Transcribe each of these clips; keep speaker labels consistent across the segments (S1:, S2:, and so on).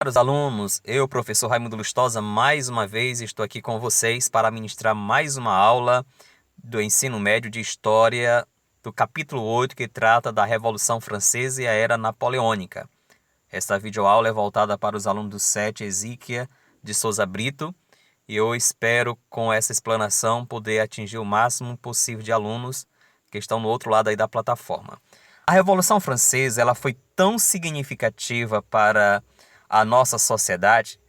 S1: Caros alunos, eu, professor Raimundo Lustosa, mais uma vez estou aqui com vocês para ministrar mais uma aula do ensino médio de História do capítulo 8, que trata da Revolução Francesa e a Era Napoleônica. Esta videoaula é voltada para os alunos do 7 Ezequiel de Souza Brito e eu espero, com essa explanação, poder atingir o máximo possível de alunos que estão no outro lado aí da plataforma. A Revolução Francesa ela foi tão significativa para a nossa sociedade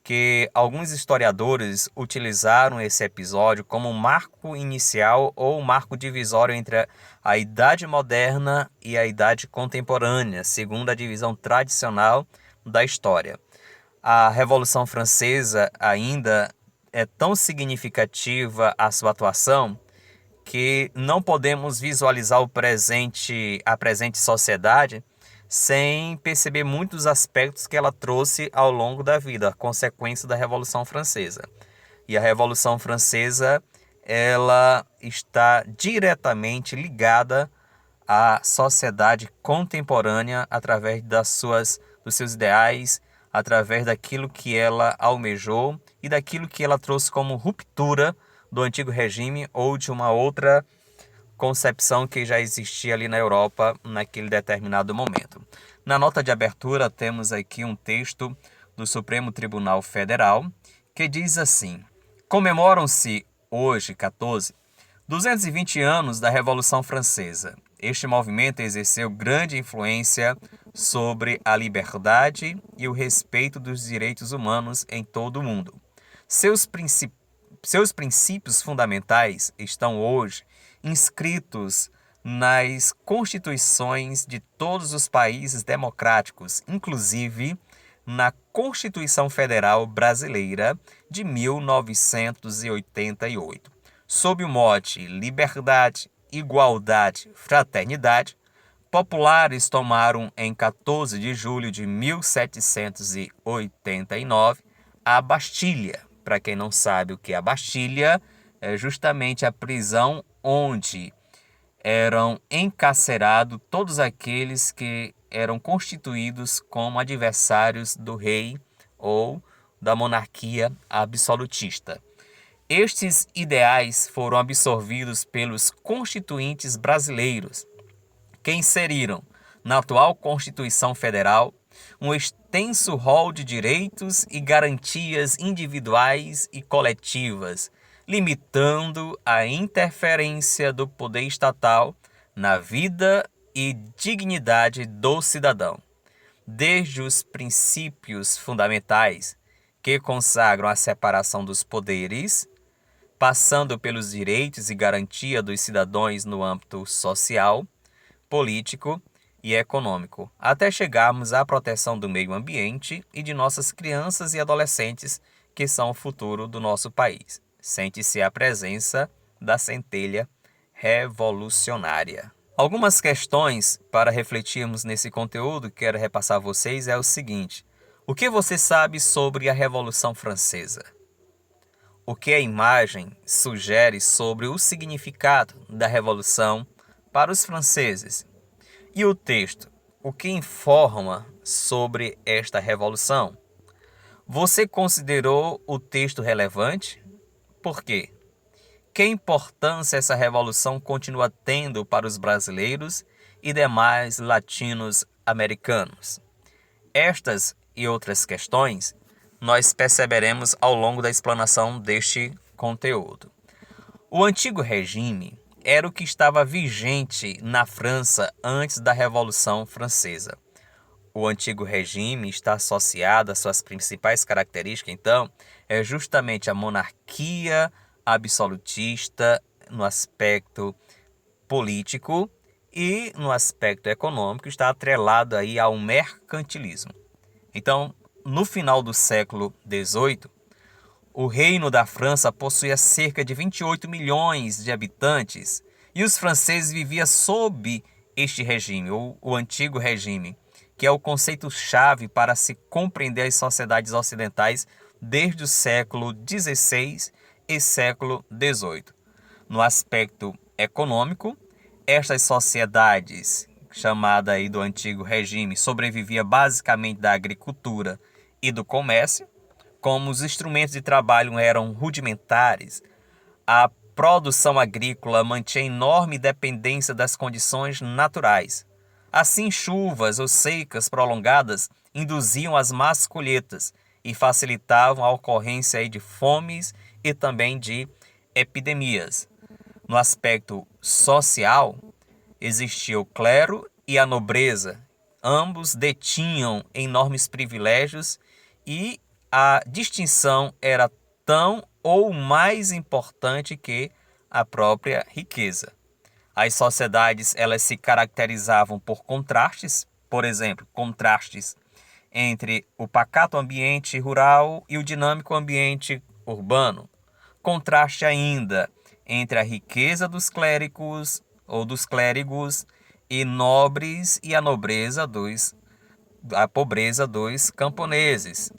S1: que alguns historiadores utilizaram esse episódio como um marco inicial ou um marco divisório entre a Idade Moderna e a Idade Contemporânea, segundo a divisão tradicional da história. A Revolução Francesa ainda é tão significativa a sua atuação que não podemos visualizar a presente sociedade sem perceber muitos aspectos que ela trouxe ao longo da vida, a consequência da Revolução Francesa. E a Revolução Francesa, ela está diretamente ligada à sociedade contemporânea através dos seus ideais, através daquilo que ela almejou e daquilo que ela trouxe como ruptura do antigo regime ou de uma outra concepção que já existia ali na Europa naquele determinado momento. Na nota de abertura temos aqui um texto do Supremo Tribunal Federal que diz assim: comemoram-se hoje, 220 anos da Revolução Francesa. Este movimento exerceu grande influência sobre a liberdade e o respeito dos direitos humanos em todo o mundo. Seus princípios fundamentais estão hoje inscritos nas constituições de todos os países democráticos, inclusive na Constituição Federal Brasileira de 1988. Sob o mote liberdade, igualdade, fraternidade, populares tomaram em 14 de julho de 1789 a Bastilha. Para quem não sabe o que é a Bastilha, é justamente a prisão onde eram encarcerados todos aqueles que eram constituídos como adversários do rei ou da monarquia absolutista. Estes ideais foram absorvidos pelos constituintes brasileiros, que inseriram na atual Constituição Federal um extenso rol de direitos e garantias individuais e coletivas, limitando a interferência do poder estatal na vida e dignidade do cidadão. Desde os princípios fundamentais que consagram a separação dos poderes, passando pelos direitos e garantia dos cidadãos no âmbito social, político e econômico, até chegarmos à proteção do meio ambiente e de nossas crianças e adolescentes, que são o futuro do nosso país. Sente-se a presença da centelha revolucionária. Algumas questões para refletirmos nesse conteúdo que quero repassar a vocês é o seguinte: o que você sabe sobre a Revolução Francesa? O que a imagem sugere sobre o significado da Revolução para os franceses? E o texto, o que informa sobre esta revolução? Você considerou o texto relevante? Por quê? Que importância essa revolução continua tendo para os brasileiros e demais latinos-americanos? Estas e outras questões nós perceberemos ao longo da explanação deste conteúdo. O antigo regime era o que estava vigente na França antes da Revolução Francesa. O antigo regime está associado às suas principais características, então, é justamente a monarquia absolutista no aspecto político e no aspecto econômico, está atrelado aí ao mercantilismo. Então, no final do século XVIII, o Reino da França possuía cerca de 28 milhões de habitantes e os franceses viviam sob este regime, ou o antigo regime, que é o conceito-chave para se compreender as sociedades ocidentais desde o século XVI e século XVIII. No aspecto econômico, estas sociedades, chamada aí do antigo regime, sobrevivia basicamente da agricultura e do comércio. Como os instrumentos de trabalho eram rudimentares, a produção agrícola mantinha enorme dependência das condições naturais. Assim, chuvas ou secas prolongadas induziam as más colheitas e facilitavam a ocorrência aí de fomes e também de epidemias. No aspecto social, existia o clero e a nobreza. Ambos detinham enormes privilégios e a distinção era tão ou mais importante que a própria riqueza. As sociedades elas se caracterizavam por contrastes, por exemplo, contrastes entre o pacato ambiente rural e o dinâmico ambiente urbano. Contraste ainda entre a riqueza dos clérigos ou dos clérigos e nobres e a pobreza dos camponeses.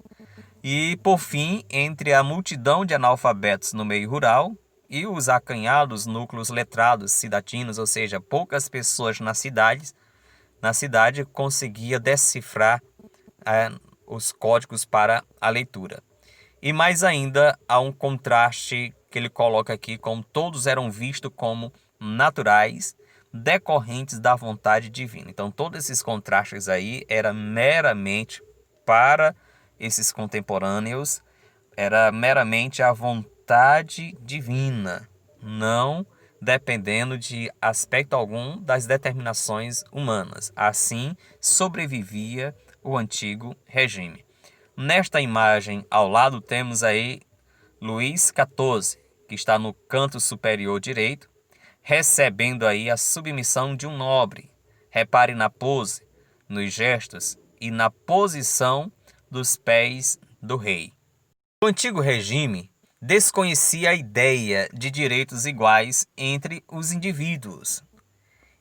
S1: E, por fim, entre a multidão de analfabetos no meio rural e os acanhados núcleos letrados cidadinos, ou seja, poucas pessoas na cidade conseguia decifrar os códigos para a leitura. E mais ainda, há um contraste que ele coloca aqui, como todos eram vistos como naturais, decorrentes da vontade divina. Então, todos esses contrastes aí eram meramente para esses contemporâneos, era meramente a vontade divina, não dependendo de aspecto algum das determinações humanas. Assim, sobrevivia o antigo regime. Nesta imagem, ao lado, temos aí Luís XIV, que está no canto superior direito, recebendo aí a submissão de um nobre. Repare na pose, nos gestos e na posição dos pés do rei. O antigo regime desconhecia a ideia de direitos iguais entre os indivíduos.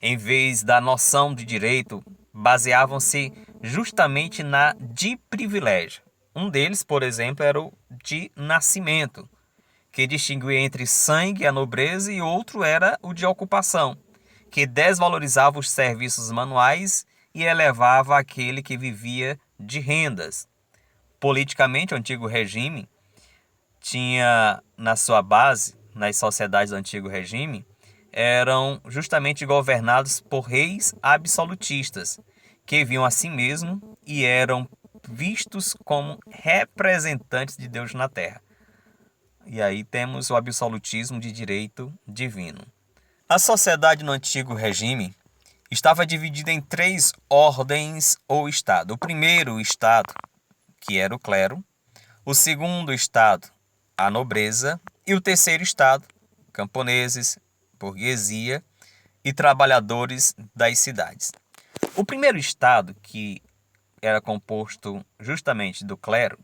S1: Em vez da noção de direito, baseavam-se justamente na de privilégio. Um deles, por exemplo, era o de nascimento, que distinguia entre sangue e a nobreza, e outro era o de ocupação, que desvalorizava os serviços manuais e elevava aquele que vivia de rendas. Politicamente, o antigo regime tinha na sua base, nas sociedades do antigo regime, eram justamente governados por reis absolutistas, que viam a si mesmo e eram vistos como representantes de Deus na terra. E aí temos o absolutismo de direito divino. A sociedade no antigo regime estava dividida em 3 ordens ou estado. O primeiro estado, que era o clero, o segundo estado, a nobreza, e o terceiro estado, camponeses, burguesia e trabalhadores das cidades. O primeiro estado, que era composto justamente do clero,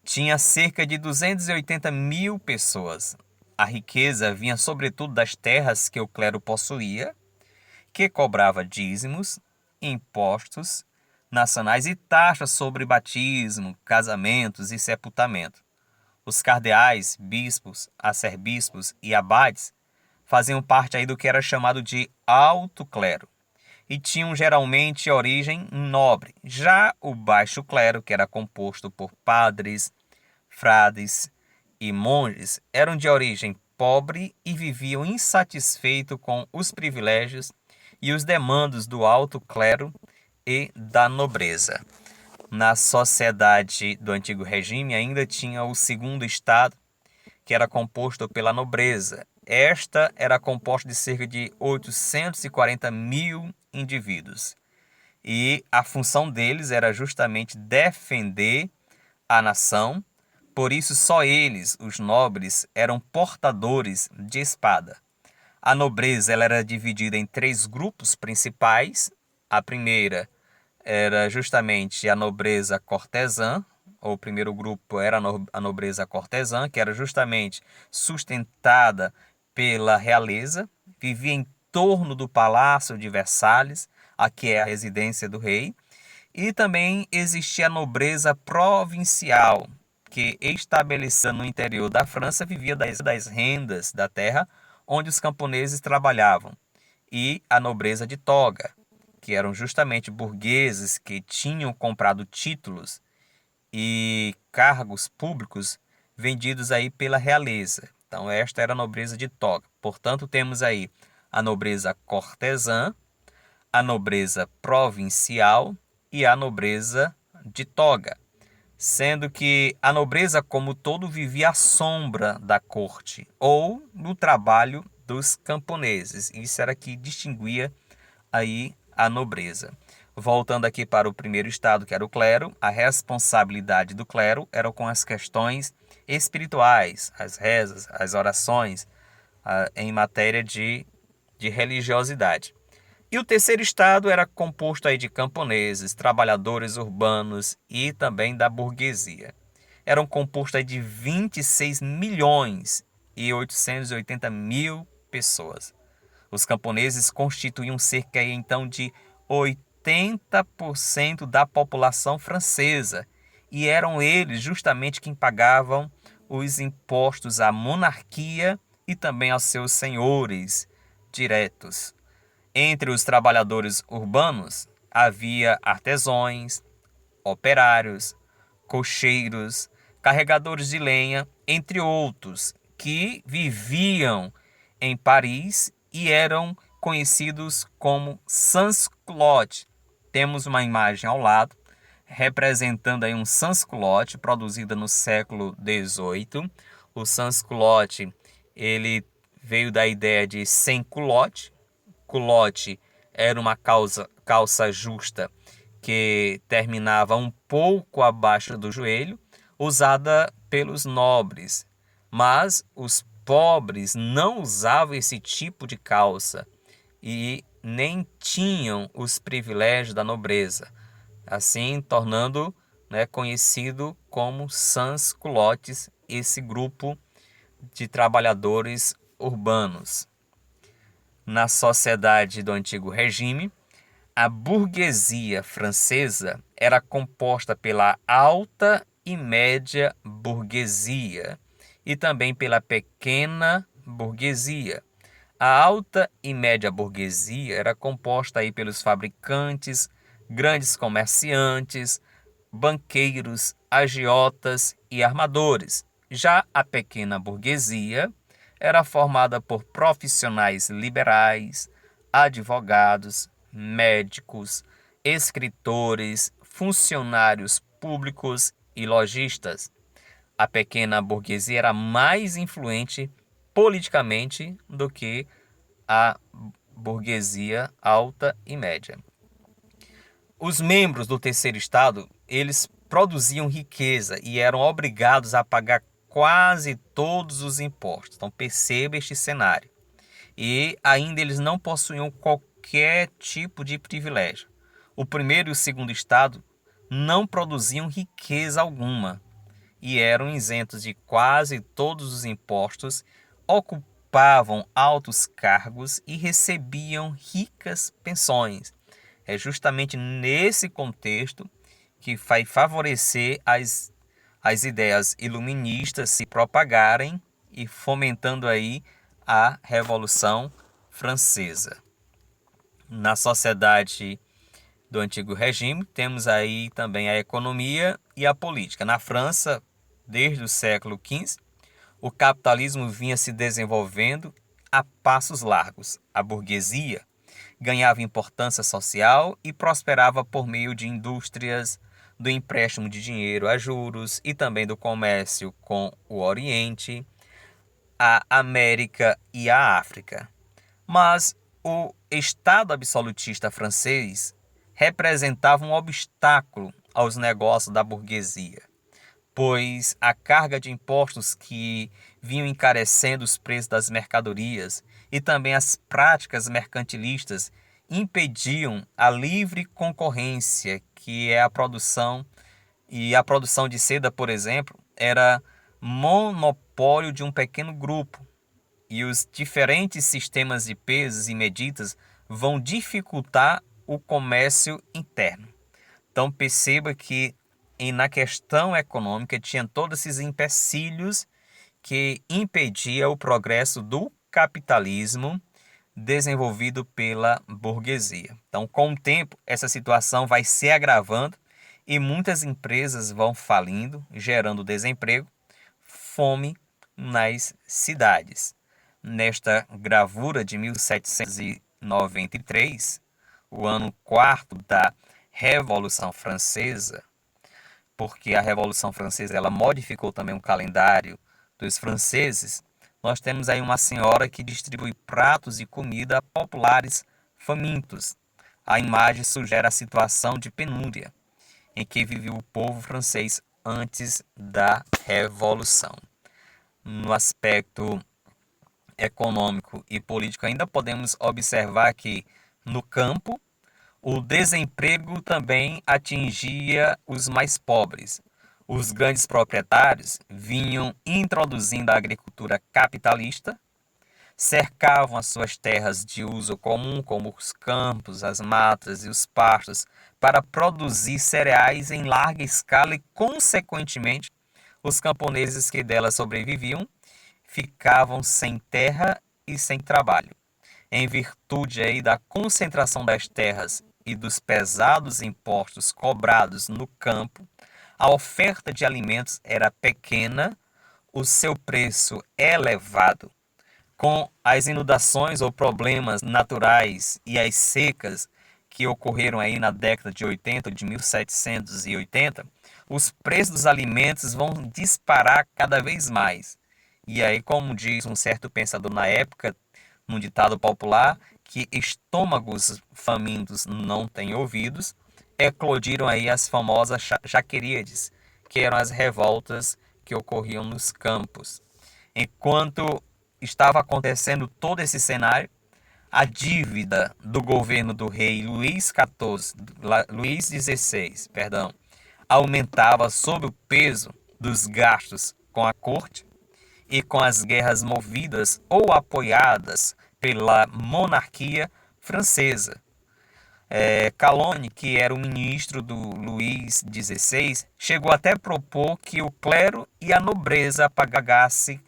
S1: tinha cerca de 280 mil pessoas. A riqueza vinha sobretudo das terras que o clero possuía, que cobrava dízimos, impostos nacionais e taxas sobre batismo, casamentos e sepultamento. Os cardeais, bispos, arcebispos e abades faziam parte aí do que era chamado de alto clero e tinham geralmente origem nobre. Já o baixo clero, que era composto por padres, frades e monges, eram de origem pobre e viviam insatisfeitos com os privilégios e os demandos do alto clero e da nobreza. Na sociedade do antigo regime ainda tinha o segundo estado, que era composto pela nobreza. Esta era composta de cerca de 840 mil indivíduos. E a função deles era justamente defender a nação. Por isso, só eles, os nobres, eram portadores de espada. A nobreza ela era dividida em 3 grupos principais. A primeira era justamente a nobreza cortesã. O primeiro grupo era a nobreza cortesã, que era justamente sustentada pela realeza, vivia em torno do palácio de Versalhes, aqui é a residência do rei, e também existia a nobreza provincial, que estabelecida no interior da França, vivia das rendas da terra onde os camponeses trabalhavam, e a nobreza de toga, que eram justamente burgueses que tinham comprado títulos e cargos públicos vendidos aí pela realeza. Então esta era a nobreza de toga. Portanto, temos aí a nobreza cortesã, a nobreza provincial e a nobreza de toga, sendo que a nobreza como todo vivia à sombra da corte ou no trabalho dos camponeses. Isso era que distinguia aí a nobreza. Voltando aqui para o primeiro estado, que era o clero, a responsabilidade do clero era com as questões espirituais, as rezas, as orações, em matéria de religiosidade. E o terceiro estado era composto aí de camponeses, trabalhadores urbanos e também da burguesia. Eram compostos aí de 26 milhões e 880 mil pessoas. Os camponeses constituíam cerca aí, então de 80% da população francesa e eram eles justamente quem pagavam os impostos à monarquia e também aos seus senhores diretos. Entre os trabalhadores urbanos havia artesãos, operários, cocheiros, carregadores de lenha, entre outros, que viviam em Paris e eram conhecidos como sans-culottes. Temos uma imagem ao lado representando aí um sans-culotte produzida no século XVIII. O sans-culotte ele veio da ideia de sem culotte. Culotte era uma calça justa que terminava um pouco abaixo do joelho, usada pelos nobres. Mas os pobres não usavam esse tipo de calça e nem tinham os privilégios da nobreza, assim tornando, conhecido como sans-culottes esse grupo de trabalhadores urbanos. Na sociedade do Antigo Regime, a burguesia francesa era composta pela alta e média burguesia e também pela pequena burguesia. A alta e média burguesia era composta aí pelos fabricantes, grandes comerciantes, banqueiros, agiotas e armadores. Já a pequena burguesia era formada por profissionais liberais, advogados, médicos, escritores, funcionários públicos e lojistas. A pequena burguesia era mais influente politicamente do que a burguesia alta e média. Os membros do terceiro estado, eles produziam riqueza e eram obrigados a pagar quase todos os impostos. Então perceba este cenário. E ainda eles não possuíam qualquer tipo de privilégio. O primeiro e o segundo estado não produziam riqueza alguma e eram isentos de quase todos os impostos, ocupavam altos cargos e recebiam ricas pensões. É justamente nesse contexto que vai favorecer as ideias iluministas se propagarem e fomentando aí a Revolução Francesa. Na sociedade do Antigo Regime, temos aí também a economia e a política. Na França, desde o século XV, o capitalismo vinha se desenvolvendo a passos largos. A burguesia ganhava importância social e prosperava por meio de indústrias, do empréstimo de dinheiro a juros e também do comércio com o Oriente, a América e a África. Mas o Estado absolutista francês representava um obstáculo aos negócios da burguesia, pois a carga de impostos que vinham encarecendo os preços das mercadorias e também as práticas mercantilistas impediam a livre concorrência, que é a produção, e a produção de seda, por exemplo, era monopólio de um pequeno grupo, e os diferentes sistemas de pesos e medidas vão dificultar o comércio interno. Então perceba que na questão econômica tinha todos esses empecilhos que impedia o progresso do capitalismo desenvolvido pela burguesia. Então, com o tempo, essa situação vai se agravando e muitas empresas vão falindo, gerando desemprego, fome nas cidades. Nesta gravura de 1793, o ano quarto da Revolução Francesa, porque a Revolução Francesa ela modificou também o calendário dos franceses, nós temos aí uma senhora que distribui pratos e comida a populares famintos. A imagem sugere a situação de penúria em que vivia o povo francês antes da Revolução. No aspecto econômico e político, ainda podemos observar que no campo o desemprego também atingia os mais pobres. Os grandes proprietários vinham introduzindo a agricultura capitalista, cercavam as suas terras de uso comum, como os campos, as matas e os pastos, para produzir cereais em larga escala e, consequentemente, os camponeses que delas sobreviviam ficavam sem terra e sem trabalho. Em virtude aí da concentração das terras e dos pesados impostos cobrados no campo, a oferta de alimentos era pequena, o seu preço elevado. Com as inundações ou problemas naturais e as secas que ocorreram aí na década de 80, de 1780, os preços dos alimentos vão disparar cada vez mais. E aí, como diz um certo pensador na época, num ditado popular, que estômagos famintos não têm ouvidos, eclodiram aí as famosas jaqueríades, que eram as revoltas que ocorriam nos campos. Enquanto estava acontecendo todo esse cenário, a dívida do governo do rei Luís XVI, aumentava sob o peso dos gastos com a corte e com as guerras movidas ou apoiadas pela monarquia francesa. Calonne, que era o ministro do Luís XVI, chegou até a propor que o clero e a nobreza pagassem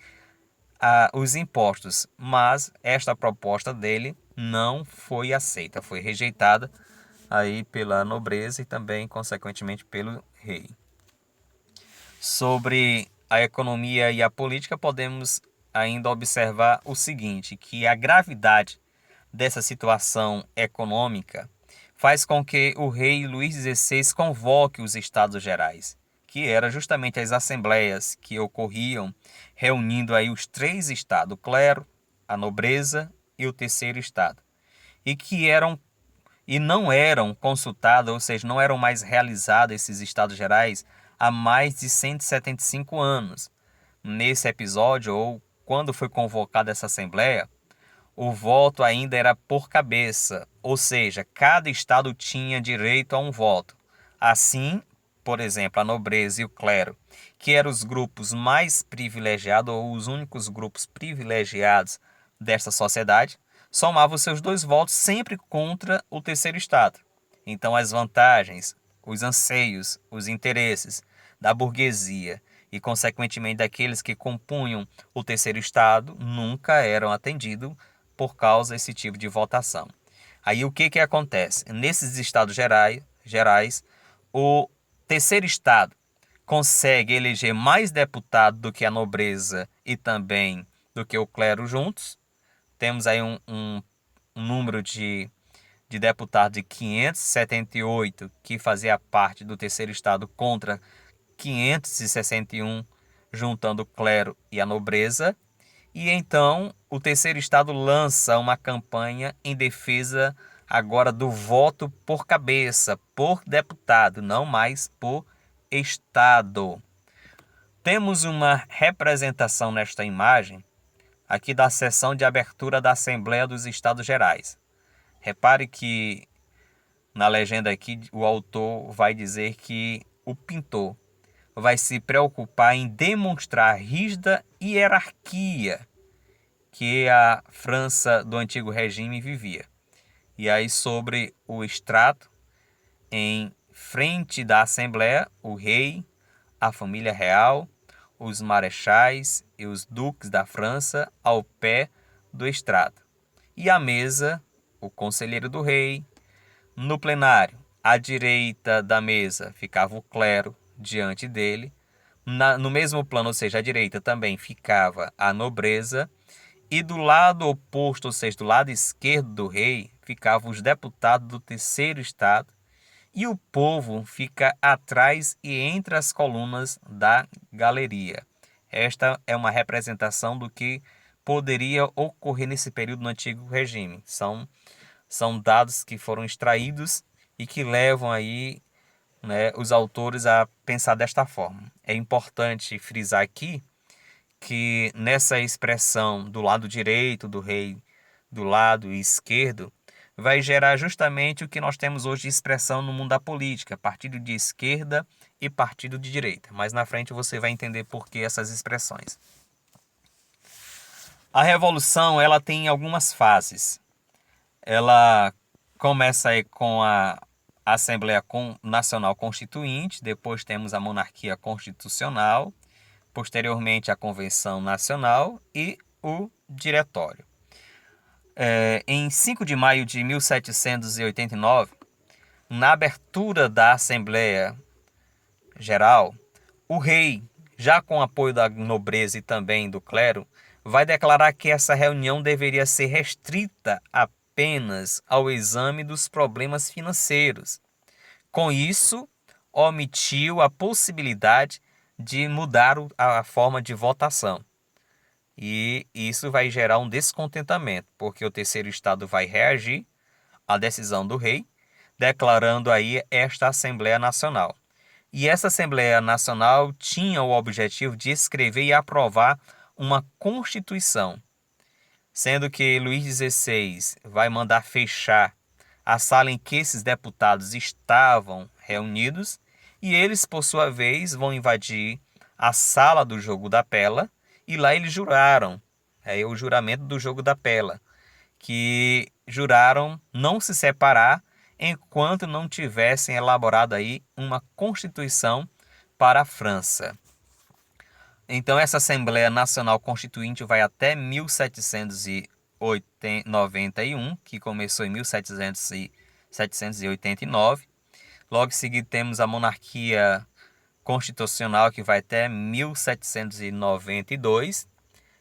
S1: os impostos, mas esta proposta dele não foi aceita, foi rejeitada aí pela nobreza e também, consequentemente, pelo rei. Sobre a economia e a política, podemos ainda observar o seguinte, que a gravidade dessa situação econômica faz com que o rei Luís XVI convoque os Estados Gerais, que eram justamente as assembleias que ocorriam reunindo aí os três estados, o clero, a nobreza e o terceiro estado, e não eram consultados, ou seja, não eram mais realizados esses Estados Gerais há mais de 175 anos. Nesse episódio, ou quando foi convocada essa assembleia, o voto ainda era por cabeça, ou seja, cada estado tinha direito a um voto. Assim, por exemplo, a nobreza e o clero, que eram os grupos mais privilegiados ou os únicos grupos privilegiados desta sociedade, somavam seus dois votos sempre contra o terceiro estado. Então, as vantagens, os anseios, os interesses da burguesia e, consequentemente, daqueles que compunham o terceiro estado nunca eram atendidos por causa desse tipo de votação. Aí o que acontece? Nesses estados gerais, o terceiro estado consegue eleger mais deputados do que a nobreza e também do que o clero juntos. Temos aí um número de deputados de 578 que fazia parte do terceiro estado contra 561, juntando o clero e a nobreza. E então o terceiro estado lança uma campanha em defesa agora do voto por cabeça, por deputado, não mais por estado. Temos uma representação nesta imagem aqui da sessão de abertura da Assembleia dos Estados Gerais. Repare que na legenda aqui o autor vai dizer que o pintor vai se preocupar em demonstrar a rígida hierarquia que a França do antigo regime vivia. E aí sobre o extrato, em frente da Assembleia, o rei, a família real, os marechais e os duques da França ao pé do estrado. E à mesa, o conselheiro do rei. No plenário, À direita da mesa ficava o clero diante dele. No mesmo plano, ou seja, à direita também ficava a nobreza. E do lado oposto, ou seja, do lado esquerdo do rei, ficavam os deputados do terceiro estado. E o povo fica atrás e entre as colunas da galeria. Esta é uma representação do que poderia ocorrer nesse período no antigo regime. São dados que foram extraídos e que levam aí, né, os autores a pensar desta forma. É importante frisar aqui que nessa expressão do lado direito do rei, do lado esquerdo, vai gerar justamente o que nós temos hoje de expressão no mundo da política, partido de esquerda e partido de direita. Mas na frente você vai entender por que essas expressões. A revolução, ela tem algumas fases. Ela começa aí com a Assembleia Nacional Constituinte, depois temos a monarquia constitucional, posteriormente a Convenção Nacional e o Diretório. Em 5 de maio de 1789, na abertura da Assembleia Geral, o rei, já com apoio da nobreza e também do clero, vai declarar que essa reunião deveria ser restrita apenas ao exame dos problemas financeiros. Com isso, omitiu a possibilidade de mudar a forma de votação. E isso vai gerar um descontentamento, porque o terceiro estado vai reagir à decisão do rei, declarando aí esta Assembleia Nacional. E essa Assembleia Nacional tinha o objetivo de escrever e aprovar uma Constituição, sendo que Luís XVI vai mandar fechar a sala em que esses deputados estavam reunidos e eles, por sua vez, vão invadir a sala do jogo da pela e lá eles juraram, o juramento do jogo da pela, que juraram não se separar enquanto não tivessem elaborado aí uma Constituição para a França. Então essa Assembleia Nacional Constituinte vai até 1791, que começou em 1789. Logo em seguida temos a monarquia constitucional, que vai até 1792.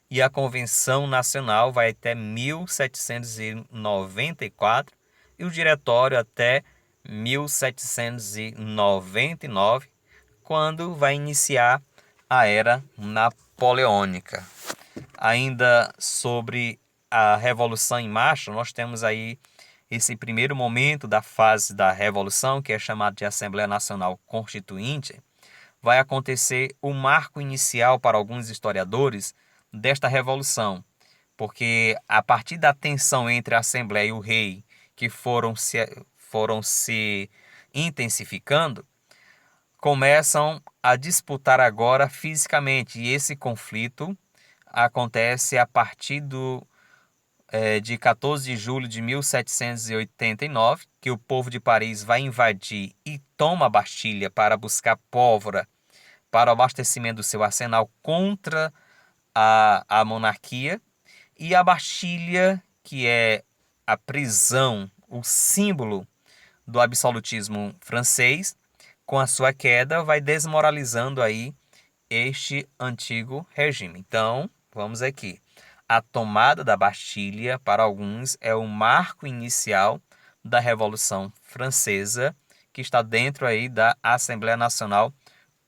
S1: E a Convenção Nacional vai até 1794 e o Diretório até 1799, quando vai iniciar a Era Napoleônica. Ainda sobre a Revolução em Marcha, nós temos aí esse primeiro momento da fase da Revolução, que é chamado de Assembleia Nacional Constituinte. Vai acontecer o marco inicial para alguns historiadores desta revolução, porque a partir da tensão entre a Assembleia e o rei, que foram se intensificando, começam a disputar agora fisicamente, e esse conflito acontece a partir de 14 de julho de 1789, que o povo de Paris vai invadir e toma a Bastilha para buscar pólvora para o abastecimento do seu arsenal contra a monarquia, e a Bastilha, que é a prisão, o símbolo do absolutismo francês, com a sua queda, vai desmoralizando aí este antigo regime. Então, vamos aqui. A tomada da Bastilha, para alguns, é o marco inicial da Revolução Francesa, que está dentro aí da Assembleia Nacional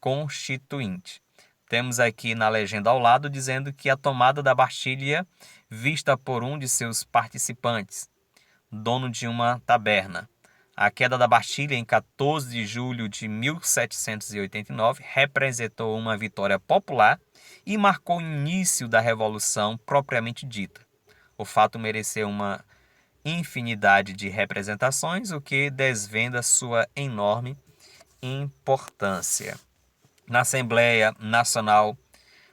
S1: Constituinte. Temos aqui na legenda ao lado dizendo que a tomada da Bastilha, vista por um de seus participantes, dono de uma taberna. A queda da Bastilha em 14 de julho de 1789 representou uma vitória popular e marcou o início da Revolução propriamente dita. O fato mereceu uma infinidade de representações, o que desvenda sua enorme importância. Na Assembleia Nacional,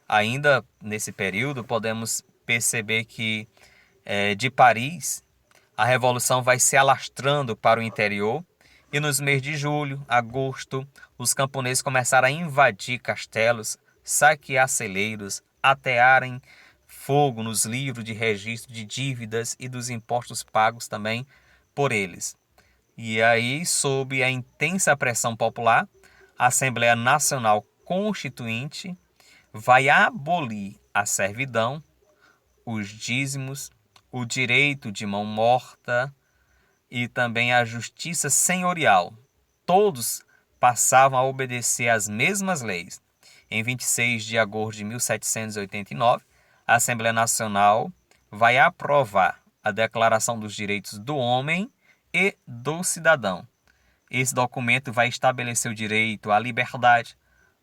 S1: ainda nesse período, podemos perceber que de Paris, a revolução vai se alastrando para o interior e nos meses de julho, agosto, os camponeses começaram a invadir castelos, saquear celeiros, atearem fogo nos livros de registro de dívidas e dos impostos pagos também por eles. E aí, sob a intensa pressão popular, a Assembleia Nacional Constituinte vai abolir a servidão, os dízimos, o direito de mão morta e também a justiça senhorial. Todos passavam a obedecer às mesmas leis. Em 26 de agosto de 1789, a Assembleia Nacional vai aprovar a Declaração dos Direitos do Homem e do Cidadão. Esse documento vai estabelecer o direito à liberdade,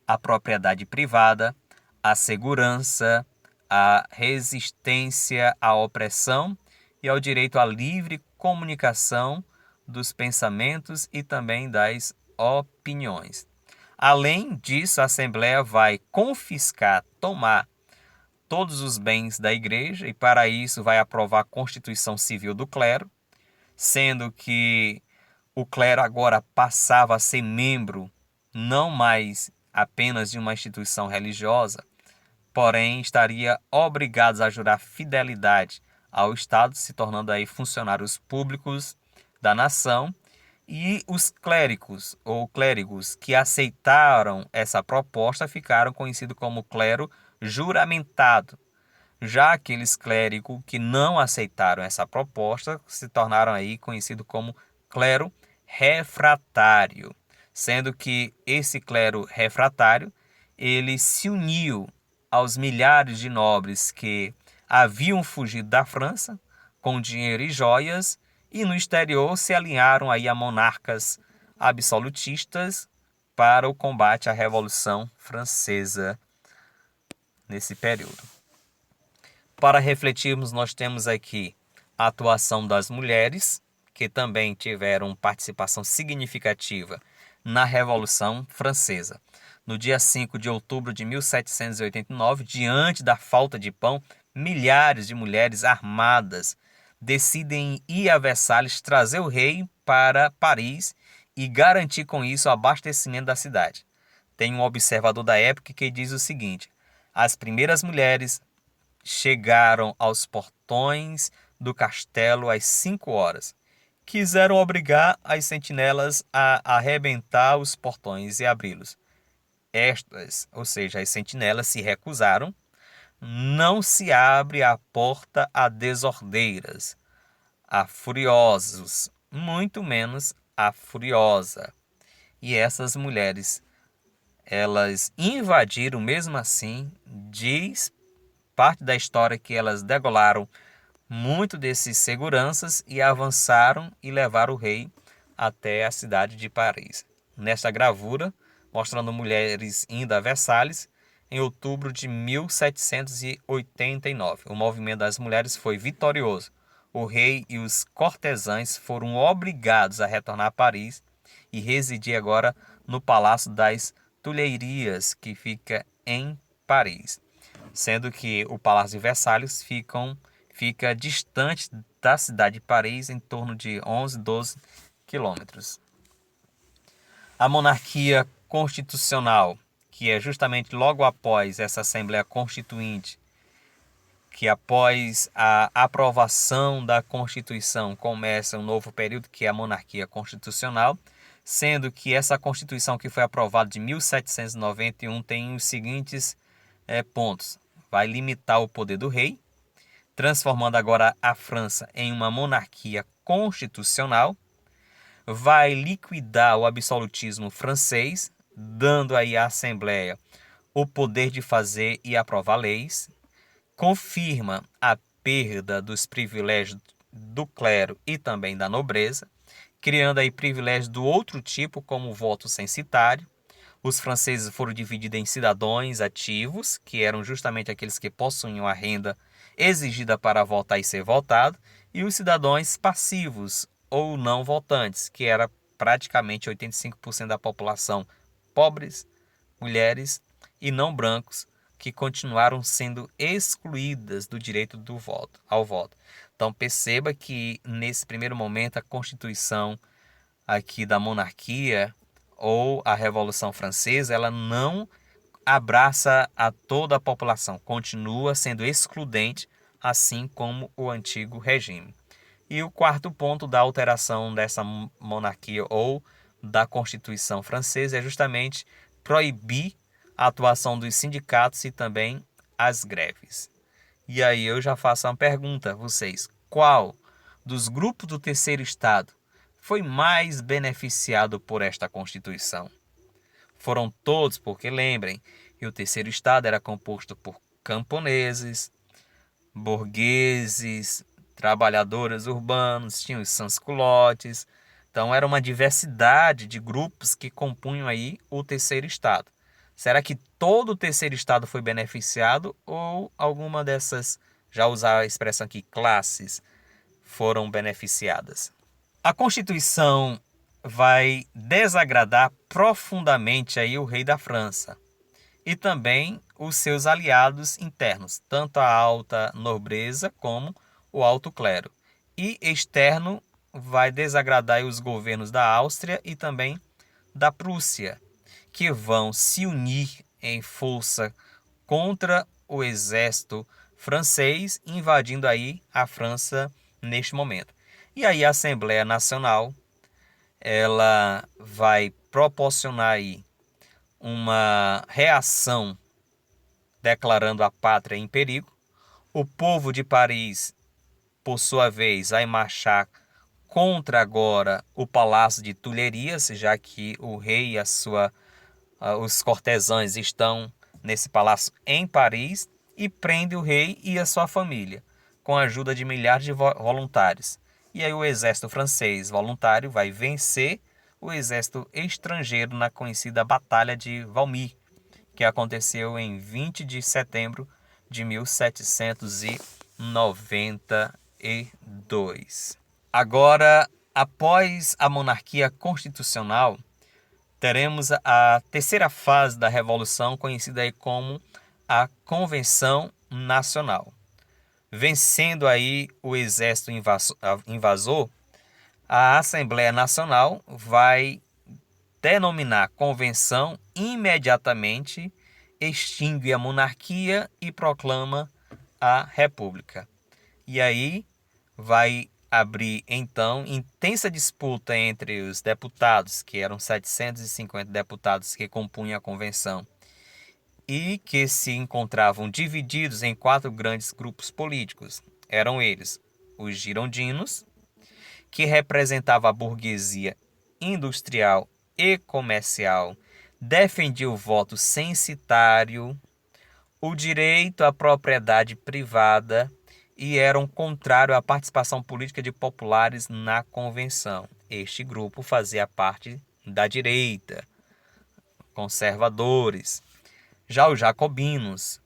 S1: à propriedade privada, à segurança, à resistência à opressão e ao direito à livre comunicação dos pensamentos e também das opiniões. Além disso, a Assembleia vai confiscar, tomar todos os bens da Igreja e, para isso, vai aprovar a Constituição Civil do Clero, sendo que o clero agora passava a ser membro não mais apenas de uma instituição religiosa, porém estaria obrigados a jurar fidelidade ao Estado, se tornando aí funcionários públicos da nação, e os clérigos ou clérigos que aceitaram essa proposta ficaram conhecidos como clero juramentado. Já aqueles clérigos que não aceitaram essa proposta se tornaram aí conhecidos como clero refratário, sendo que esse clero refratário ele se uniu aos milhares de nobres que haviam fugido da França com dinheiro e joias e no exterior se alinharam aí a monarcas absolutistas para o combate à Revolução Francesa nesse período. Para refletirmos, nós temos aqui a atuação das mulheres, que também tiveram participação significativa na Revolução Francesa. No dia 5 de outubro de 1789, diante da falta de pão, milhares de mulheres armadas decidem ir a Versalhes trazer o rei para Paris e garantir com isso o abastecimento da cidade. Tem um observador da época que diz o seguinte: as primeiras mulheres chegaram aos portões do castelo às 5 horas. Quiseram obrigar as sentinelas a arrebentar os portões e abri-los. Estas, ou seja, as sentinelas, se recusaram. Não se abre a porta a desordeiras, a furiosos, muito menos a furiosa. E essas mulheres, elas invadiram mesmo assim, diz parte da história que elas degolaram muito desses seguranças e avançaram e levaram o rei até a cidade de Paris. Nesta gravura, mostrando mulheres indo a Versalhes, em outubro de 1789. O movimento das mulheres foi vitorioso. O rei e os cortesãos foram obrigados a retornar a Paris e residir agora no Palácio das Tulheirias, que fica em Paris, sendo que o Palácio de Versalhes fica distante da cidade de Paris em torno de 11, 12 quilômetros. A monarquia constitucional, que é justamente logo após essa Assembleia Constituinte, que após a aprovação da Constituição começa um novo período, que é a monarquia constitucional, sendo que essa Constituição que foi aprovada de 1791 tem os seguintes pontos. Vai limitar o poder do rei, transformando agora a França em uma monarquia constitucional, vai liquidar o absolutismo francês, dando aí à Assembleia o poder de fazer e aprovar leis, confirma a perda dos privilégios do clero e também da nobreza, criando aí privilégios do outro tipo, como o voto censitário. Os franceses foram divididos em cidadãos ativos, que eram justamente aqueles que possuíam a renda exigida para votar e ser votado, e os cidadãos passivos ou não votantes, que era praticamente 85% da população, pobres, mulheres e não brancos, que continuaram sendo excluídas do direito ao voto. Então perceba que nesse primeiro momento a Constituição aqui da monarquia ou a Revolução Francesa, ela não abraça a toda a população, continua sendo excludente, assim como o antigo regime. E o quarto ponto da alteração dessa monarquia ou da Constituição francesa é justamente proibir a atuação dos sindicatos e também as greves. E aí eu já faço uma pergunta a vocês: qual dos grupos do terceiro estado foi mais beneficiado por esta Constituição? Foram todos, porque lembrem que o terceiro estado era composto por camponeses, burgueses, trabalhadores urbanos, tinha os sans-culottes. Então era uma diversidade de grupos que compunham aí o terceiro estado. Será que todo o terceiro estado foi beneficiado ou alguma dessas, já usar a expressão aqui, classes, foram beneficiadas? A Constituição vai desagradar profundamente aí o rei da França e também os seus aliados internos, tanto a alta nobreza como o alto clero. E externo vai desagradar os governos da Áustria e também da Prússia, que vão se unir em força contra o exército francês, invadindo aí a França neste momento. E aí a Assembleia Nacional, ela vai proporcionar aí uma reação declarando a pátria em perigo. O povo de Paris, por sua vez, vai marchar contra agora o Palácio de Tulherias, já que o rei e os cortesãos estão nesse palácio em Paris, e prende o rei e a sua família, com a ajuda de milhares de voluntários. E aí o exército francês voluntário vai vencer o exército estrangeiro na conhecida Batalha de Valmy, que aconteceu em 20 de setembro de 1792. Agora, após a monarquia constitucional, teremos a terceira fase da Revolução, conhecida aí como a Convenção Nacional. Vencendo aí o exército invasor, a Assembleia Nacional vai denominar convenção imediatamente, extingue a monarquia e proclama a república. E aí vai abrir então intensa disputa entre os deputados, que eram 750 deputados que compunham a convenção, e que se encontravam divididos em 4 grandes grupos políticos. Eram eles os girondinos, que representava a burguesia industrial e comercial, defendia o voto censitário, o direito à propriedade privada e eram contrário à participação política de populares na convenção. Este grupo fazia parte da direita, conservadores. Já os jacobinos,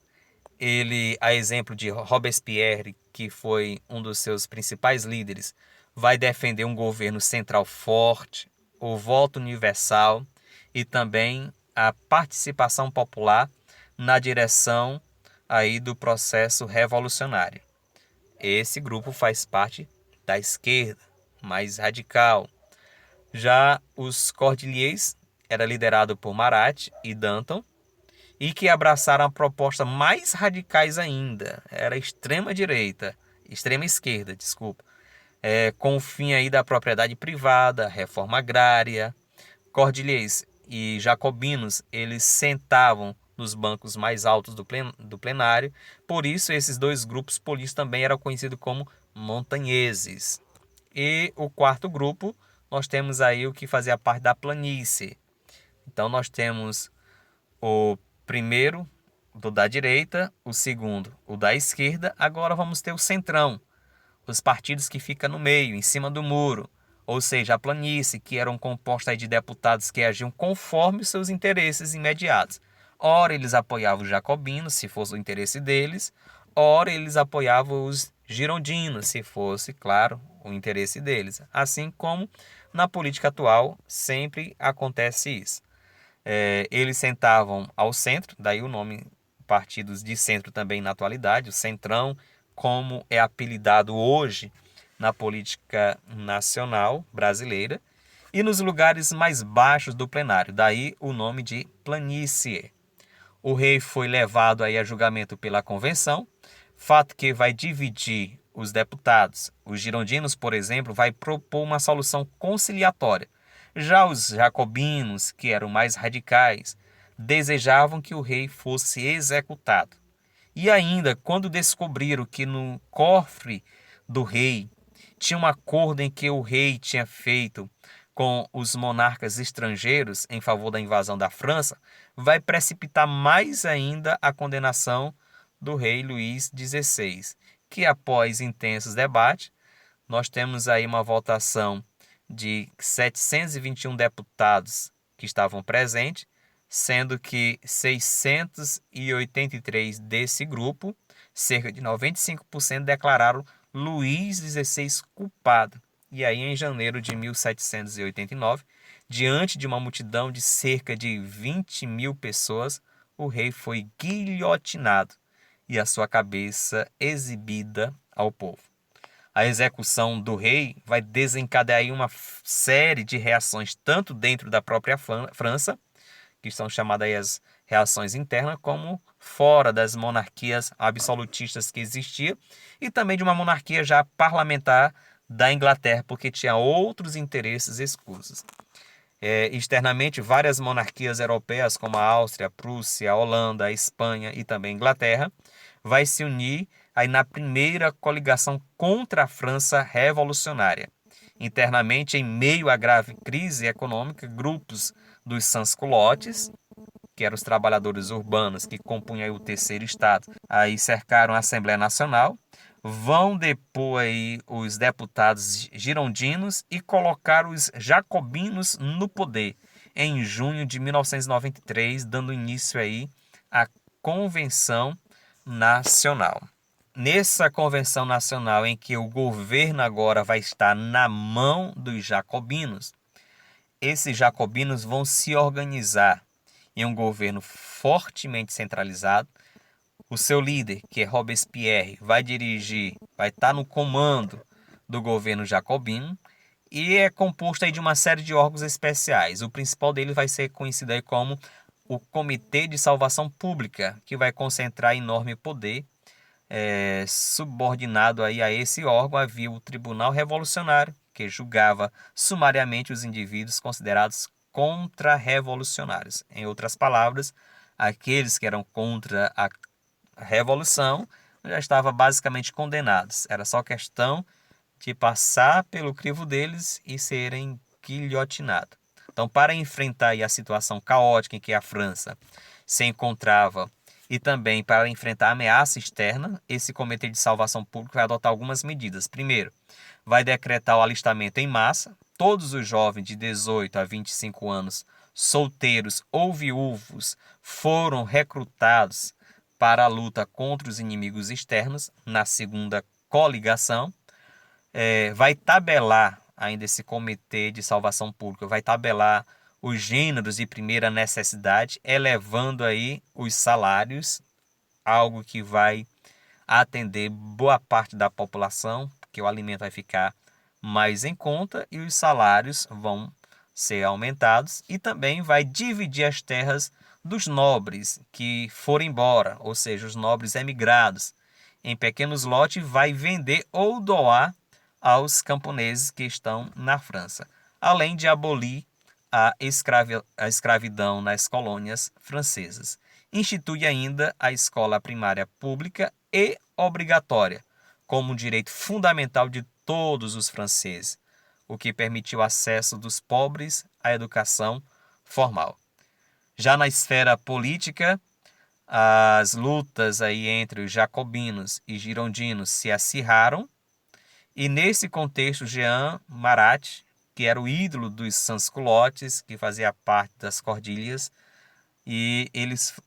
S1: a exemplo de Robespierre, que foi um dos seus principais líderes, vai defender um governo central forte, o voto universal e também a participação popular na direção aí do processo revolucionário. Esse grupo faz parte da esquerda, mais radical. Já os Cordeliers era liderado por Marat e Danton, e que abraçaram a proposta mais radicais ainda, era extrema esquerda, desculpa, com o fim aí da propriedade privada, reforma agrária. Cordeliers e jacobinos, eles sentavam nos bancos mais altos do plenário, por isso esses dois grupos políticos também eram conhecidos como montanheses. E o quarto grupo, nós temos aí o que fazia parte da planície. Então nós temos o primeiro, do da direita, o segundo, o da esquerda. Agora vamos ter o centrão, os partidos que ficam no meio, em cima do muro, ou seja, a planície, que eram composta de deputados que agiam conforme os seus interesses imediatos. Ora eles apoiavam os jacobinos, se fosse o interesse deles, ora eles apoiavam os girondinos, se fosse, claro, o interesse deles. Assim como na política atual sempre acontece isso. Eles sentavam ao centro, daí o nome partidos de centro também na atualidade, o centrão, como é apelidado hoje na política nacional brasileira, e nos lugares mais baixos do plenário, daí o nome de planície. O rei foi levado aí a julgamento pela convenção, fato que vai dividir os deputados. Os girondinos, por exemplo, vai propor uma solução conciliatória. Já os jacobinos, que eram mais radicais, desejavam que o rei fosse executado. E ainda, quando descobriram que no cofre do rei tinha um acordo em que o rei tinha feito com os monarcas estrangeiros em favor da invasão da França, vai precipitar mais ainda a condenação do rei Luís XVI, que após intensos debates, nós temos aí uma votação de 721 deputados que estavam presentes, sendo que 683 desse grupo, cerca de 95%, declararam Luís XVI culpado. E aí, em janeiro de 1789, diante de uma multidão de cerca de 20 mil pessoas, o rei foi guilhotinado e a sua cabeça exibida ao povo. A execução do rei vai desencadear uma série de reações, tanto dentro da própria França, que são chamadas aí as reações internas, como fora das monarquias absolutistas que existiam, e também de uma monarquia já parlamentar da Inglaterra, porque tinha outros interesses escusos. Externamente, várias monarquias europeias, como a Áustria, a Prússia, a Holanda, a Espanha e também a Inglaterra, vai se unir aí na primeira coligação contra a França revolucionária. Internamente, em meio à grave crise econômica, grupos dos sans-culottes, que eram os trabalhadores urbanos que compunham aí o terceiro estado, aí cercaram a Assembleia Nacional, vão depor aí os deputados girondinos e colocar os jacobinos no poder em junho de 1993, dando início aí à Convenção Nacional. Nessa Convenção Nacional em que o governo agora vai estar na mão dos jacobinos, esses jacobinos vão se organizar em um governo fortemente centralizado. O seu líder, que é Robespierre, vai estar no comando do governo jacobino e é composto aí de uma série de órgãos especiais. O principal dele vai ser conhecido aí como o Comitê de Salvação Pública, que vai concentrar enorme poder. Subordinado aí a esse órgão havia o Tribunal Revolucionário, que julgava sumariamente os indivíduos considerados contra-revolucionários. Em outras palavras, aqueles que eram contra a revolução já estavam basicamente condenados. Era só questão de passar pelo crivo deles e serem guilhotinados. Então, para enfrentar aí a situação caótica em que a França se encontrava e também para enfrentar a ameaça externa, esse Comitê de Salvação Pública vai adotar algumas medidas. Primeiro, vai decretar o alistamento em massa. Todos os jovens de 18 a 25 anos, solteiros ou viúvos, foram recrutados para a luta contra os inimigos externos na segunda coligação. Vai tabelar, ainda esse Comitê de Salvação Pública, vai tabelar os gêneros de primeira necessidade, elevando aí os salários, algo que vai atender boa parte da população, porque o alimento vai ficar mais em conta e os salários vão ser aumentados, e também vai dividir as terras dos nobres que foram embora, ou seja, os nobres emigrados, em pequenos lotes, vai vender ou doar aos camponeses que estão na França, além de abolir a escravidão nas colônias francesas. Institui ainda a escola primária pública e obrigatória, como um direito fundamental de todos os franceses, o que permitiu o acesso dos pobres à educação formal. Já na esfera política, as lutas aí entre os jacobinos e girondinos se acirraram, e nesse contexto Jean Marat, que era o ídolo dos sans-culottes, que fazia parte das cordilhas, e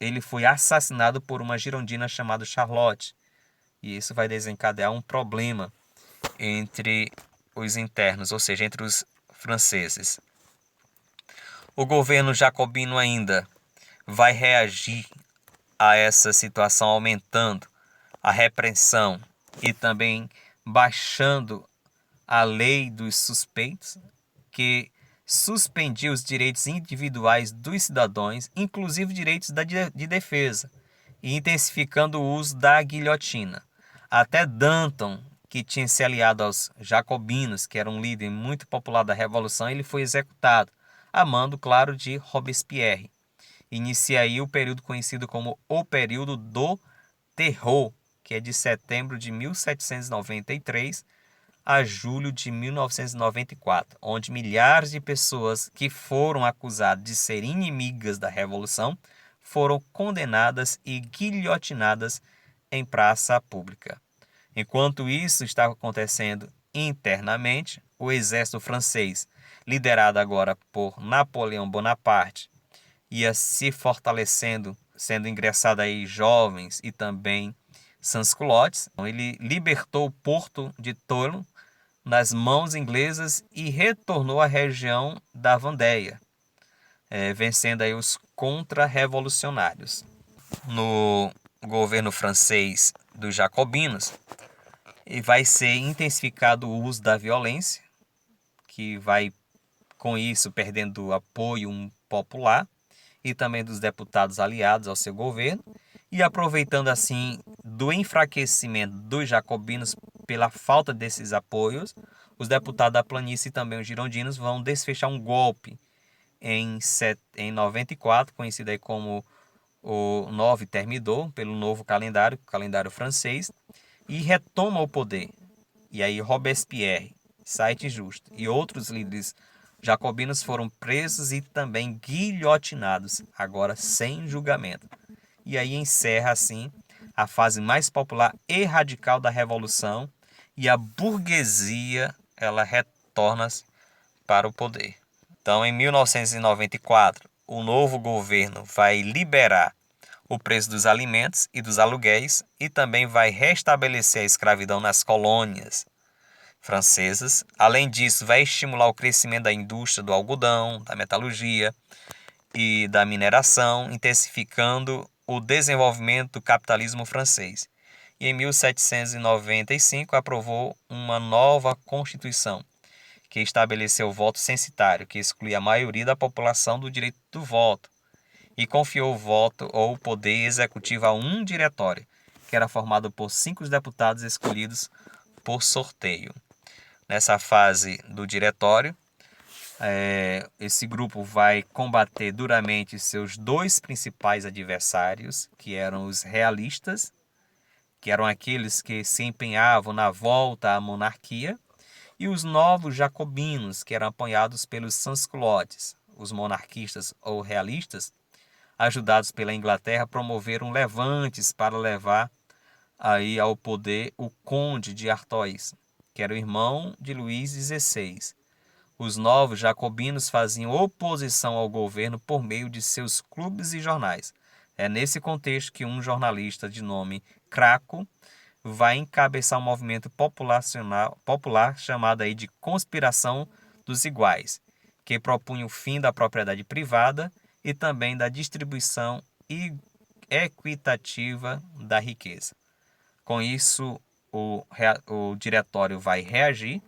S1: ele foi assassinado por uma girondina chamada Charlotte. E isso vai desencadear um problema entre os internos, ou seja, entre os franceses. O governo jacobino ainda vai reagir a essa situação, aumentando a repressão e também baixando a lei dos suspeitos, que suspendia os direitos individuais dos cidadãos, inclusive direitos de defesa, e intensificando o uso da guilhotina. Até Danton, que tinha se aliado aos jacobinos, que era um líder muito popular da Revolução, ele foi executado, a mando, claro, de Robespierre. Inicia aí o período conhecido como o período do Terror, que é de setembro de 1793 a julho de 1994, onde milhares de pessoas que foram acusadas de serem inimigas da Revolução foram condenadas e guilhotinadas em praça pública. Enquanto isso estava acontecendo internamente, o exército francês, liderado agora por Napoleão Bonaparte, ia se fortalecendo, sendo ingressado aí jovens e também sans-culottes. Ele libertou o porto de Toulon nas mãos inglesas e retornou à região da Vendéia, vencendo aí os contra-revolucionários. No governo francês dos jacobinos, e vai ser intensificado o uso da violência, que vai com isso perdendo o apoio popular e também dos deputados aliados ao seu governo, e aproveitando assim do enfraquecimento dos jacobinos pela falta desses apoios, os deputados da planície e também os girondinos vão desfechar um golpe em 94, conhecido aí como o Nove Thermidor, pelo novo calendário, calendário francês, e retoma o poder. E aí Robespierre, Saint Just e outros líderes jacobinos foram presos e também guilhotinados, agora sem julgamento. E aí encerra assim a fase mais popular e radical da Revolução, e a burguesia ela retorna para o poder. Então, em 1994, o novo governo vai liberar o preço dos alimentos e dos aluguéis e também vai restabelecer a escravidão nas colônias francesas. Além disso, vai estimular o crescimento da indústria do algodão, da metalurgia e da mineração, intensificando o desenvolvimento do capitalismo francês. E em 1795 aprovou uma nova Constituição, que estabeleceu o voto censitário, que exclui a maioria da população do direito do voto, e confiou o voto ou o poder executivo a um diretório, que era formado por 5 deputados escolhidos por sorteio. Nessa fase do diretório, esse grupo vai combater duramente seus 2 principais adversários, que eram os realistas, que eram aqueles que se empenhavam na volta à monarquia, e os novos jacobinos, que eram apoiados pelos sans-culottes. Os monarquistas ou realistas, ajudados pela Inglaterra, promoveram levantes para levar aí ao poder o conde de Artois, que era o irmão de Luís XVI. Os novos jacobinos faziam oposição ao governo por meio de seus clubes e jornais. É nesse contexto que um jornalista de nome Craco vai encabeçar um movimento popular chamado aí de Conspiração dos Iguais, que propunha o fim da propriedade privada e também da distribuição equitativa da riqueza. Com isso, o diretório vai reagir,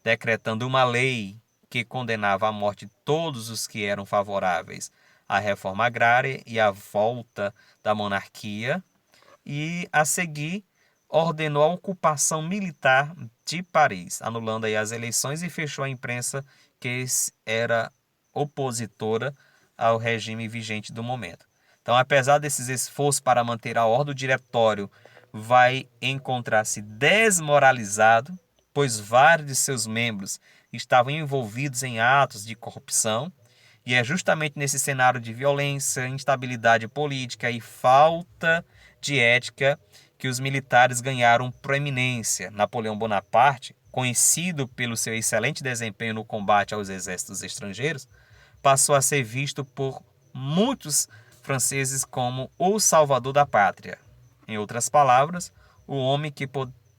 S1: decretando uma lei que condenava à morte todos os que eram favoráveis à reforma agrária e à volta da monarquia, e, a seguir, ordenou a ocupação militar de Paris, anulando aí as eleições, e fechou a imprensa que era opositora ao regime vigente do momento. Então, apesar desses esforços para manter a ordem, o diretório vai encontrar-se desmoralizado, pois vários de seus membros estavam envolvidos em atos de corrupção, e é justamente nesse cenário de violência, instabilidade política e falta de ética que os militares ganharam proeminência. Napoleão Bonaparte, conhecido pelo seu excelente desempenho no combate aos exércitos estrangeiros, passou a ser visto por muitos franceses como o salvador da pátria. Em outras palavras, o homem que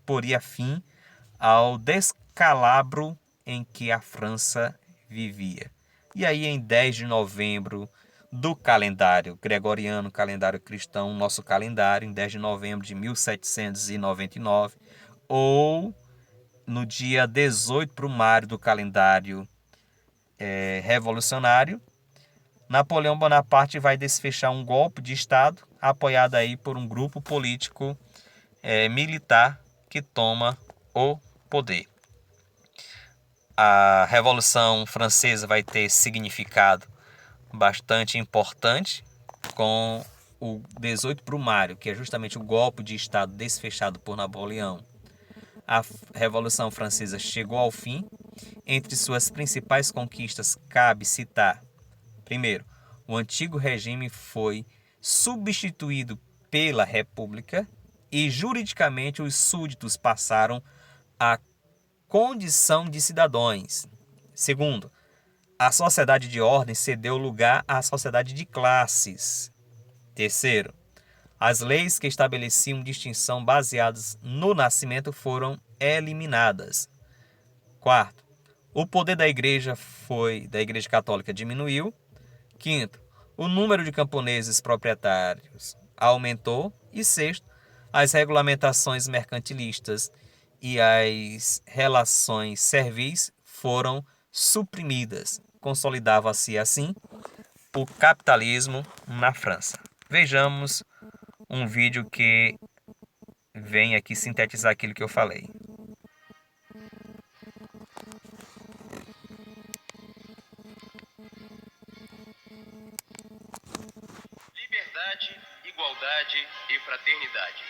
S1: poria fim ao descalabro em que a França vivia. E aí, em 10 de novembro do calendário gregoriano, calendário cristão, nosso calendário, em 10 de novembro de 1799, ou no dia 18 brumário do calendário revolucionário, Napoleão Bonaparte vai desfechar um golpe de Estado, apoiado aí por um grupo político militar que toma o poder. A Revolução Francesa vai ter significado bastante importante com o 18 Brumário, que é justamente o golpe de Estado desfechado por Napoleão. A Revolução Francesa chegou ao fim. Entre suas principais conquistas cabe citar: primeiro, o antigo regime foi substituído pela República e juridicamente os súditos passaram a condição de cidadãos. Segundo, a sociedade de ordem cedeu lugar à sociedade de classes. Terceiro, as leis que estabeleciam distinção baseadas no nascimento foram eliminadas. Quarto, o poder da Igreja Católica diminuiu. Quinto, o número de camponeses proprietários aumentou. E sexto, as regulamentações mercantilistas e as relações servis foram suprimidas. Consolidava-se assim o capitalismo na França. Vejamos um vídeo que vem aqui sintetizar aquilo que eu falei.
S2: Liberdade, igualdade e fraternidade.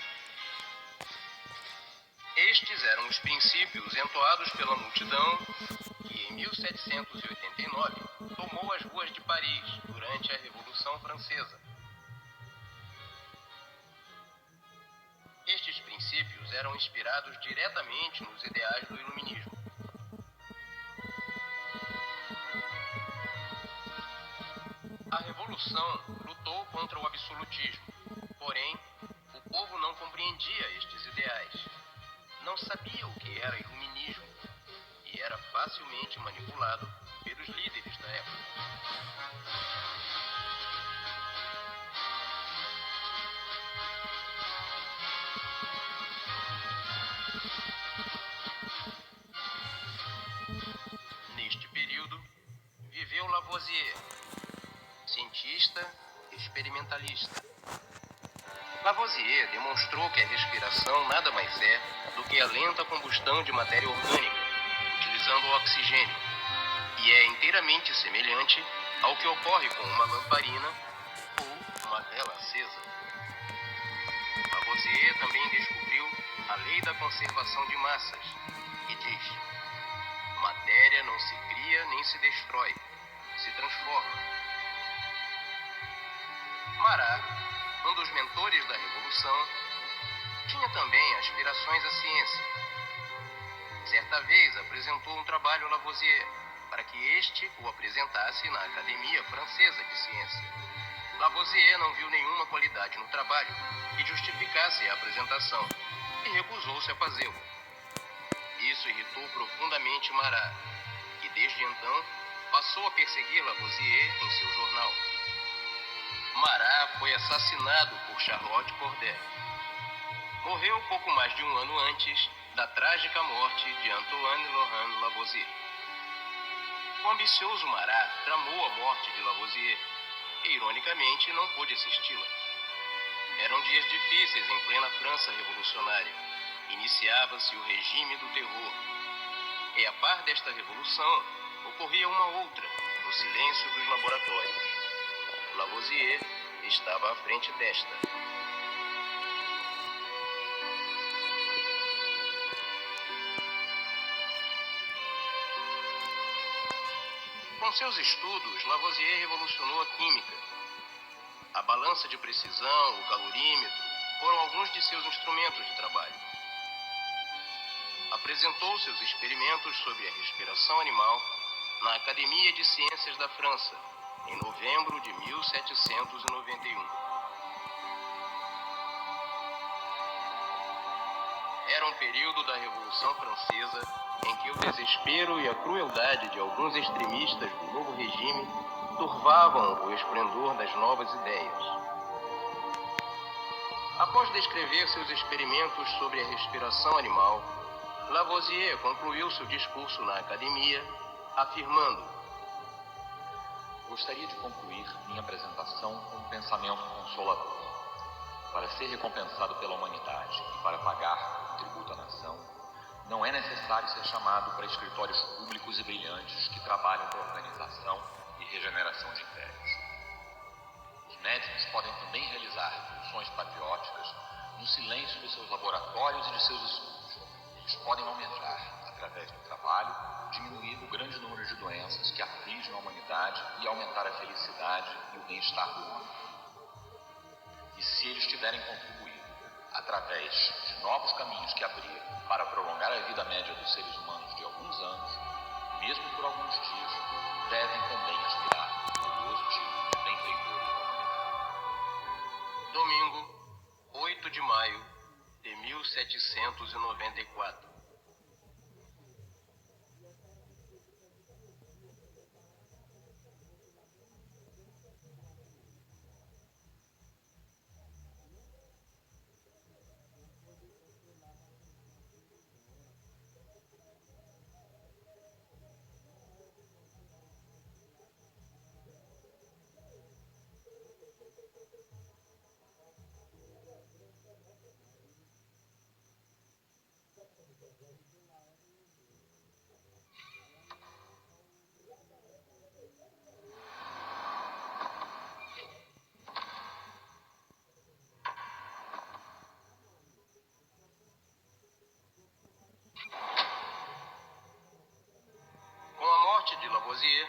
S2: Estes eram os princípios entoados pela multidão que, em 1789, tomou as ruas de Paris durante a Revolução Francesa. Estes princípios eram inspirados diretamente nos ideais do Iluminismo. A Revolução lutou contra o absolutismo, porém, o povo não compreendia estes ideais. Não sabia o que era iluminismo e era facilmente manipulado pelos líderes da época. Neste período, viveu Lavoisier, cientista experimentalista. Lavoisier demonstrou que a respiração nada mais é do que a lenta combustão de matéria orgânica, utilizando o oxigênio, e é inteiramente semelhante ao que ocorre com uma lamparina ou uma vela acesa. Lavoisier também descobriu a lei da conservação de massas, que diz: matéria não se cria nem se destrói, se transforma. Marat, um dos mentores da Revolução, tinha também aspirações à ciência. Certa vez apresentou um trabalho a Lavoisier, para que este o apresentasse na Academia Francesa de Ciência. Lavoisier não viu nenhuma qualidade no trabalho que justificasse a apresentação e recusou-se a fazê-lo. Isso irritou profundamente Marat, que desde então passou a perseguir Lavoisier em seu jornal. Marat foi assassinado por Charlotte Corday. Morreu pouco mais de um ano antes da trágica morte de Antoine Laurent Lavoisier. O ambicioso Marat tramou a morte de Lavoisier e, ironicamente, não pôde assisti-la. Eram dias difíceis em plena França revolucionária. Iniciava-se o regime do terror. E a par desta revolução, ocorria uma outra, no silêncio dos laboratórios. Lavoisier estava à frente desta. Com seus estudos, Lavoisier revolucionou a química. A balança de precisão, o calorímetro, foram alguns de seus instrumentos de trabalho. Apresentou seus experimentos sobre a respiração animal na Academia de Ciências da França, em novembro de 1791. Era um período da Revolução Francesa em que o desespero e a crueldade de alguns extremistas do novo regime turvavam o esplendor das novas ideias. Após descrever seus experimentos sobre a respiração animal, Lavoisier concluiu seu discurso na academia, afirmando:
S3: gostaria de concluir minha apresentação com um pensamento consolador. Para ser recompensado pela humanidade e para pagar o tributo à nação, Não é necessário ser chamado para escritórios públicos e brilhantes que trabalham para a organização e regeneração de impérios. Os médicos podem também realizar funções patrióticas no silêncio dos seus laboratórios e de seus estudos. Eles podem almejar, através do trabalho, diminuir o grande número de doenças que afligem a humanidade e aumentar a felicidade e o bem-estar do homem. E se eles tiverem contribuído, através de novos caminhos que abriram para prolongar a vida média dos seres humanos de alguns anos, mesmo por alguns dias, devem também aspirar ao glorioso título de benfeitores da humanidade.
S2: Domingo, 8 de maio de 1794. De Lavoisier,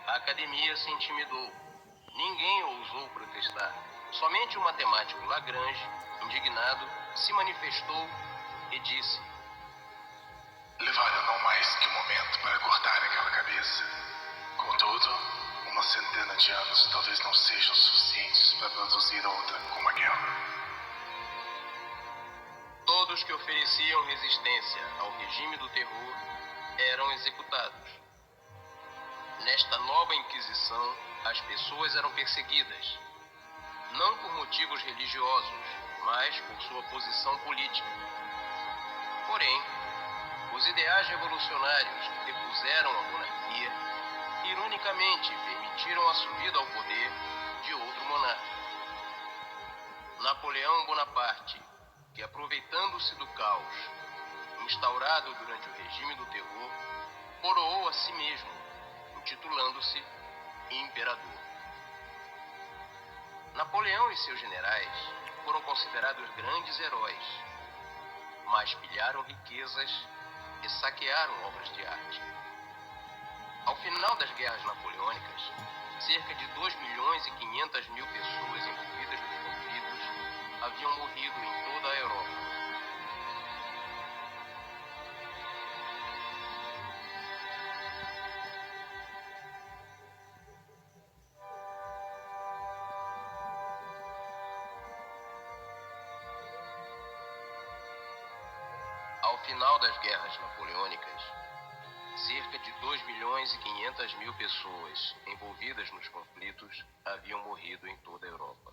S2: a academia se intimidou. Ninguém ousou protestar. Somente o matemático Lagrange, indignado, se manifestou e disse:
S4: levaram não mais que um momento para cortar aquela cabeça. Contudo, uma centena de anos talvez não sejam suficientes para produzir outra como aquela.
S2: Todos que ofereciam resistência ao regime do terror eram executados. Nesta nova Inquisição, as pessoas eram perseguidas, não por motivos religiosos, mas por sua posição política. Porém, os ideais revolucionários que depuseram a monarquia, ironicamente permitiram a subida ao poder de outro monarca. Napoleão Bonaparte, que aproveitando-se do caos instaurado durante o regime do terror, coroou a si mesmo, intitulando-se imperador. Napoleão e seus generais foram considerados grandes heróis, mas pilharam riquezas e saquearam obras de arte. Ao final das guerras napoleônicas, cerca de 2.500.000 pessoas envolvidas nos conflitos haviam morrido em toda a Europa. Ao final das guerras napoleônicas, cerca de 2.500.000 pessoas envolvidas nos conflitos haviam morrido em toda a Europa.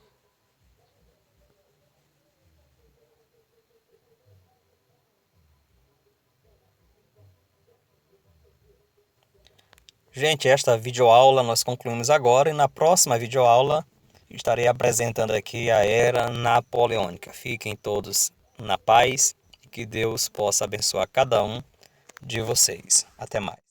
S1: Gente, esta videoaula nós concluímos agora e na próxima videoaula estarei apresentando aqui a Era Napoleônica. Fiquem todos na paz e que Deus possa abençoar cada um de vocês. Até mais.